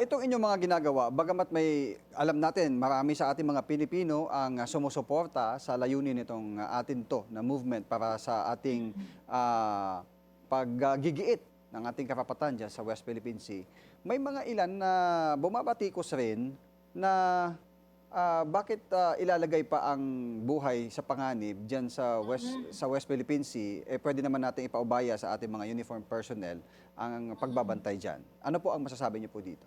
Itong inyong mga ginagawa, bagamat may alam natin marami sa ating mga Pilipino ang sumusuporta sa layunin nitong atin 'to na movement para sa ating paggigiit ng ating karapatan diyan sa West Philippine Sea. May mga ilan na bumabatikos rin na bakit ilalagay pa ang buhay sa panganib diyan sa West Philippine Sea, eh pwede naman nating ipaubaya sa ating mga uniformed personnel ang pagbabantay diyan. Ano po ang masasabi niyo po dito?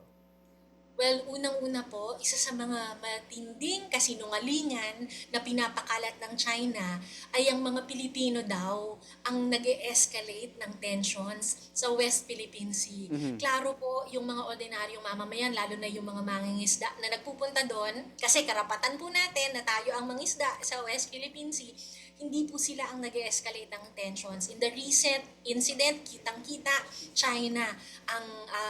Well, unang-una po, isa sa mga matinding kasinungalingan na pinapakalat ng China ay ang mga Pilipino daw ang nag escalate ng tensions sa West Philippine Sea. Mhm. Klaro po yung mga ordinaryong mamamayan, lalo na yung mga mangingisda na nagpupunta doon, kasi karapatan po natin na tayo ang mangisda sa West Philippine Sea, hindi po sila ang nag escalate ng tensions. In the recent incident, kitang-kita, China ang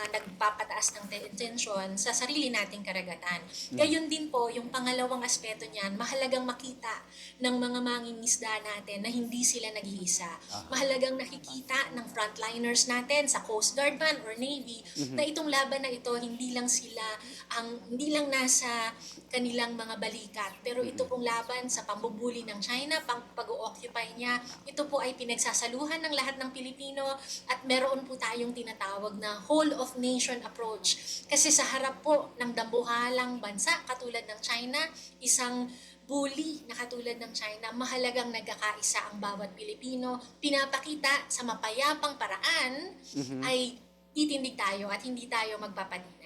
nagpapataas ng tension sa sarili nating karagatan. Mhm. Gayon din po, yung pangalawang aspeto niyan, mahalagang makita ng mga mangingisda natin na hindi sila nag-iisa. Aha. Mahalagang nakikita ng frontliners natin sa Coast Guard man or Navy Mhm. na itong laban na ito hindi lang nasa kanilang mga balikat, pero ito Mhm. pong laban sa pambubuli ng China, pag-occupy niya, ito po ay pinagsasaluhan ng lahat ng Pilipino at meron po tayong tinatawag na whole of nation approach. Kasi sa harap po ng dambuhalang bansa katulad ng China, isang bully na katulad ng China, mahalagang nagkakaisa ang bawat Pilipino, pinapakita sa mapayapang paraan Mhm. ay titindig tayo at hindi tayo magpapanik.